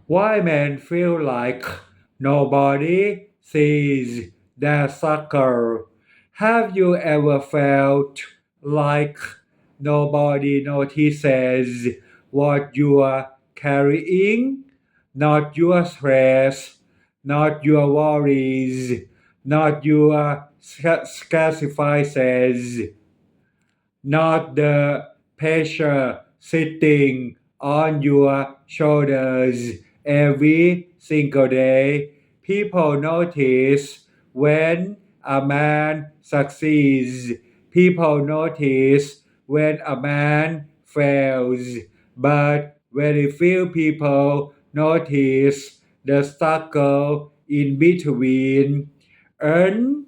Why men feel like nobody sees their sucker? Have you ever felt like nobody notices what you are carrying? Not your stress, not your worries, not your sacrifices, not the pressure sitting on your shoulders every single day. People notice when a man succeeds. People notice when a man fails. But very few people notice the struggle in between. And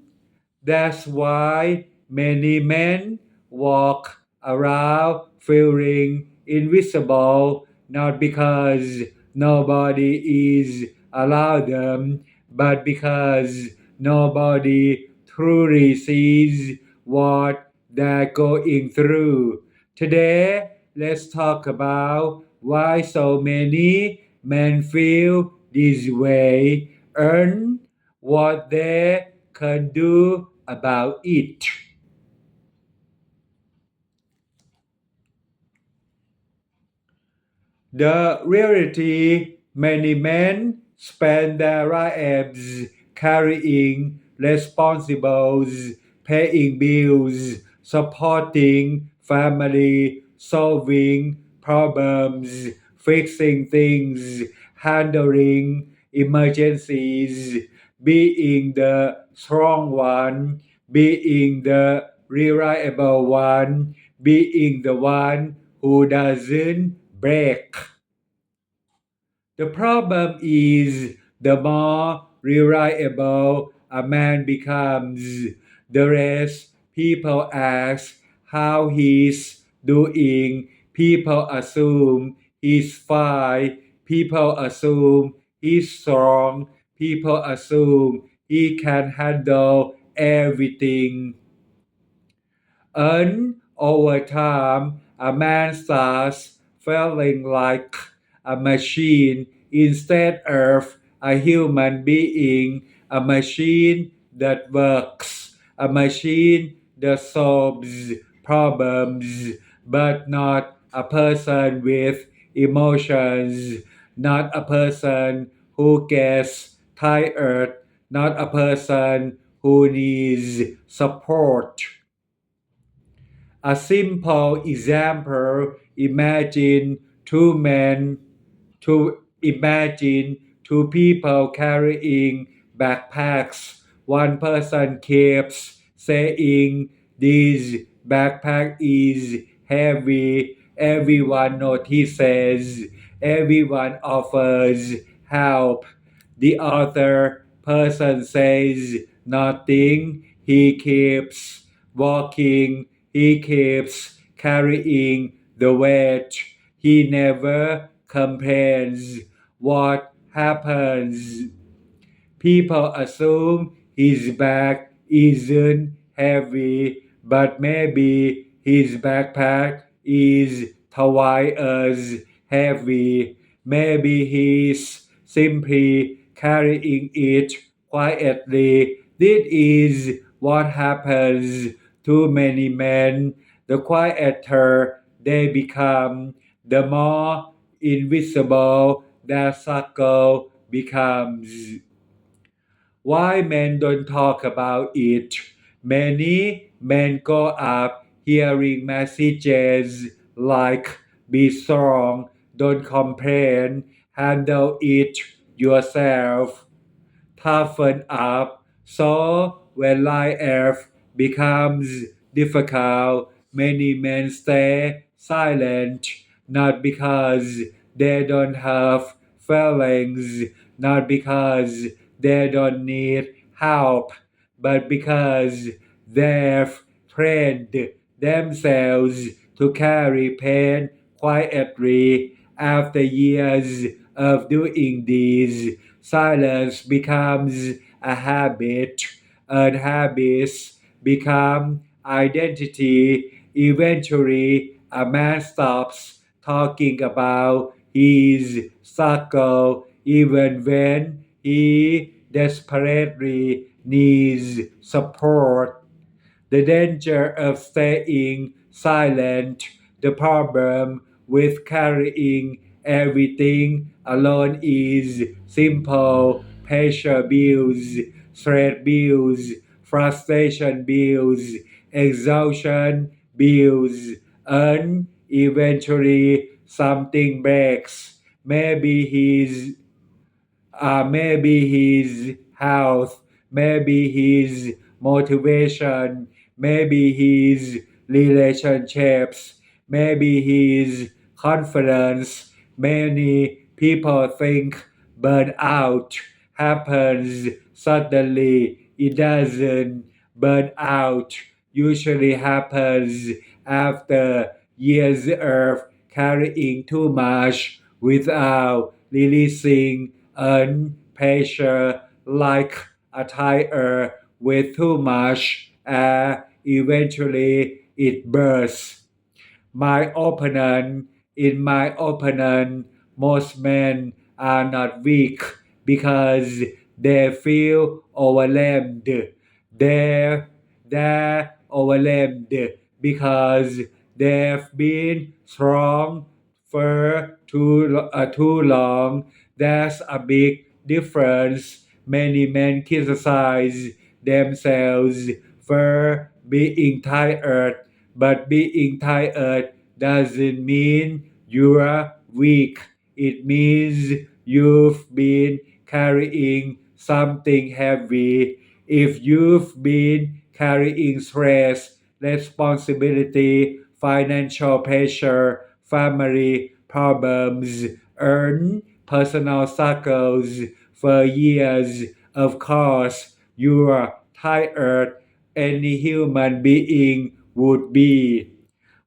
that's why many men walk around feeling invisible, not because nobody is around them, but because nobody truly sees what they're going through. Today, let's talk about why so many men feel this way and what they can do about it. The reality many men spend their lives carrying responsibilities, paying bills, supporting family, solving problems, fixing things, handling emergencies, being the strong one, being the reliable one, being the one who doesn't break. The problem is the more reliable a man becomes, the less people ask how he's doing. People assume he's fine. People assume he's strong. People assume he can handle everything. And over time, a man starts feeling like a machine instead of a human being, a machine that works, a machine that solves problems, but not a person with emotions, not a person who gets tired, not a person who needs support. A simple example, imagine two people carrying backpacks. One person keeps saying this backpack is heavy. Everyone notices. Everyone offers help. The other person says nothing. He keeps walking. He keeps carrying the weight. He never complains. What happens? People assume his bag isn't heavy, but maybe his backpack is twice as heavy. Maybe he's simply carrying it quietly. This is what happens to many men. The quieter they become, the more invisible their struggle becomes. Why men don't talk about it? Many men grow up hearing messages like be strong, don't complain, handle it yourself, toughen up. So when life becomes difficult, many men stay silent, not because they don't have feelings, not because they don't need help, but because they've trained themselves to carry pain quietly. After years of doing this, silence becomes a habit, and habits become identity. Eventually, a man stops talking about his struggle. even when he desperately needs support. The danger of staying silent, the problem with carrying everything alone is simple pressure builds, stress builds, frustration builds, exhaustion builds, and eventually something breaks. Maybe his health, maybe his motivation, maybe his relationships, maybe his confidence. Many people think burnout happens suddenly. It doesn't. Burnout usually happens after years of carrying too much without releasing and pressure like a tire with too much air. Eventually it bursts. In my opinion, most men are not weak because they feel overwhelmed. They're overwhelmed because they've been strong for too long. There's a big difference. Many men criticize themselves for being tired, but being tired doesn't mean you're weak. It means you've been carrying something heavy. If you've been carrying stress, responsibility, financial pressure, family problems, earn personal struggles for years, of course, you're tired. Any human being would be.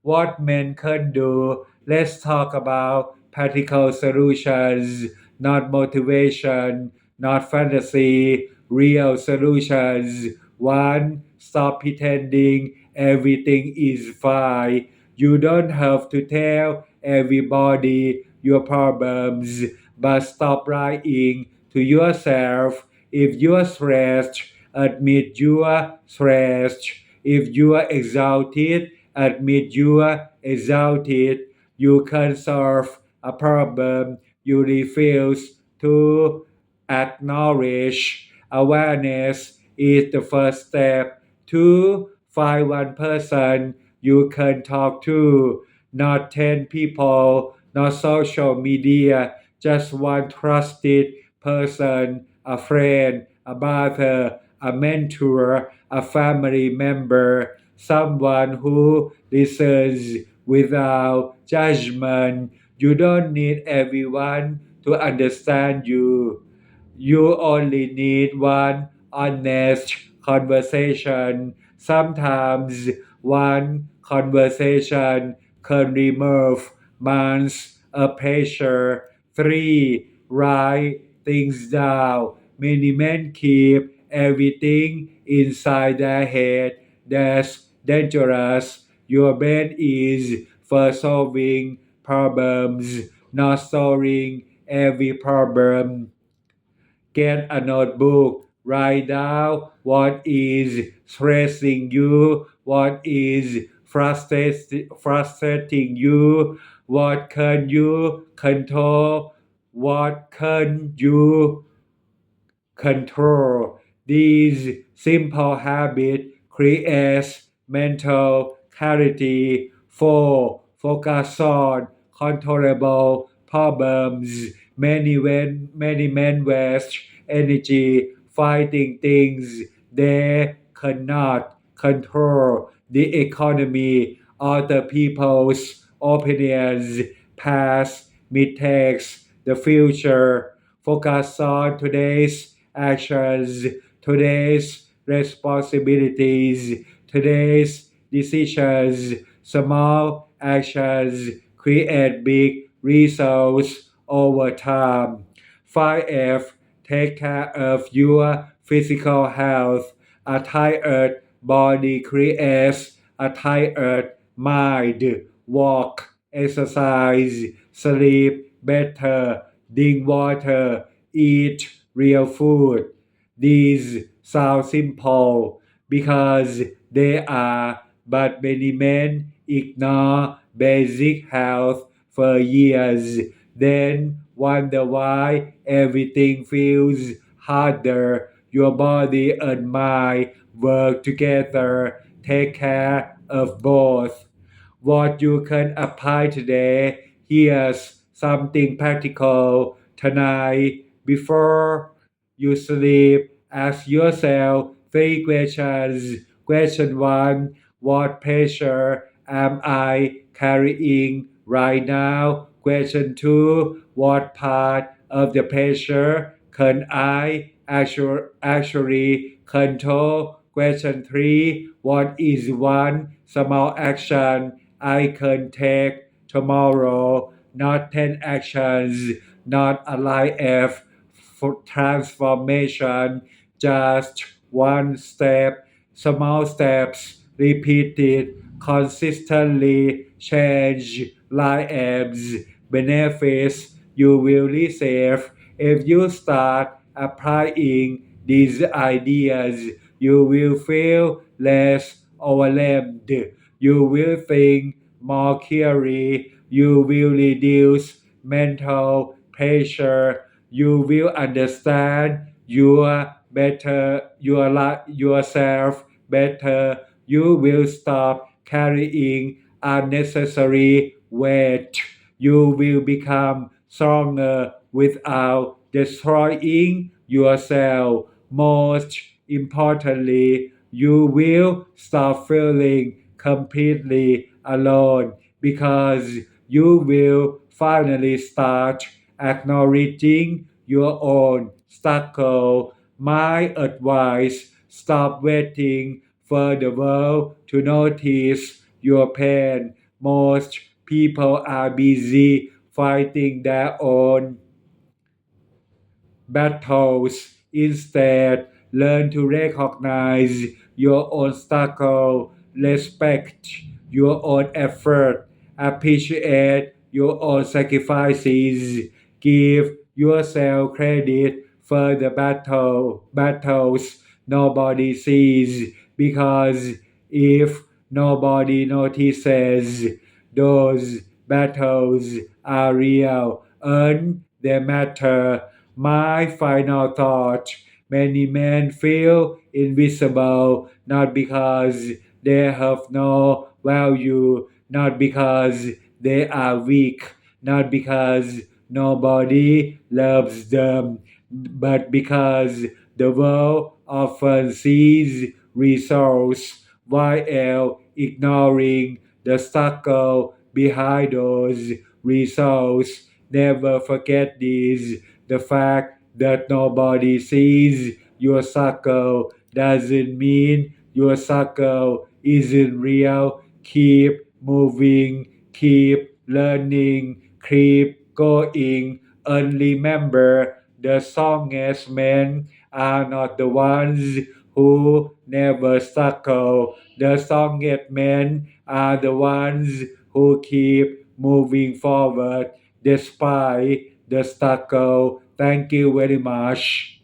What men can do? Let's talk about practical solutions, not motivation, not fantasy, real solutions. One, stop pretending everything is fine. You don't have to tell everybody your problems, but stop lying to yourself. If you're stressed, admit you're stressed. If you are exhausted, admit you are exhausted. You can solve a problem you refuse to acknowledge. Awareness is the first step to find one person you can talk to, not 10 people, not social media, just one trusted person, a friend, a brother, a mentor, a family member, someone who listens without judgment. You don't need everyone to understand you. You only need one honest conversation. Sometimes one conversation can remove months of pressure. 3. Write things down. Many men keep everything inside their head. That's dangerous. Your brain is for solving problems, not solving every problem. Get a notebook, write down what is stressing you, what is frustrating you, what can you control, what can you control. These simple habits create mental clarity. 4. Focus on controllable problems. Many men waste energy fighting things they cannot control. The economy, other people's opinions, past mistakes, the future. Focus on today's actions, today's responsibilities, today's decisions. Small actions create big results over time. 5F. Take care of your physical health. A tired body creates a tired mind. Walk, exercise, sleep better, drink water, eat real food. These sound simple because they are, but many men ignore basic health for years, then wonder why everything feels harder. Your body and mind work together. Take care of both. What you can apply today. Here's something practical tonight before you sleep. Ask yourself three questions. Question one: what pressure am I carrying right now? Question two: what part of the pressure can I actually control? Question three: what is one small action I can take tomorrow? Not 10 actions, not a life for transformation, just one step. Small steps repeated consistently change lives. Benefits you will receive if you start applying these ideas. You will feel less overwhelmed. You will think more clearly. You will reduce mental pressure. You will understand yourself better. You will stop carrying unnecessary weight. You will become stronger without destroying yourself. Most importantly, you will stop feeling completely alone because you will finally start acknowledging your own struggle. My advice: stop waiting for the world to notice your pain. Most people are busy fighting their own battles. Instead, learn to recognize your own struggle, respect your own effort, appreciate your own sacrifices, give yourself credit for the battles nobody sees, because if nobody notices, those battles are real and they matter. My final thought: many men feel invisible not because they have no value, not because they are weak, not because nobody loves them, but because the world often sees results while ignoring the struggle behind those results. Never forget this: the fact that nobody sees your struggle doesn't mean your struggle isn't real. Keep moving, keep learning, keep going, and remember, the strongest men are not the ones who never struggle. The strongest men are the ones who keep moving forward despite the struggle. Thank you very much.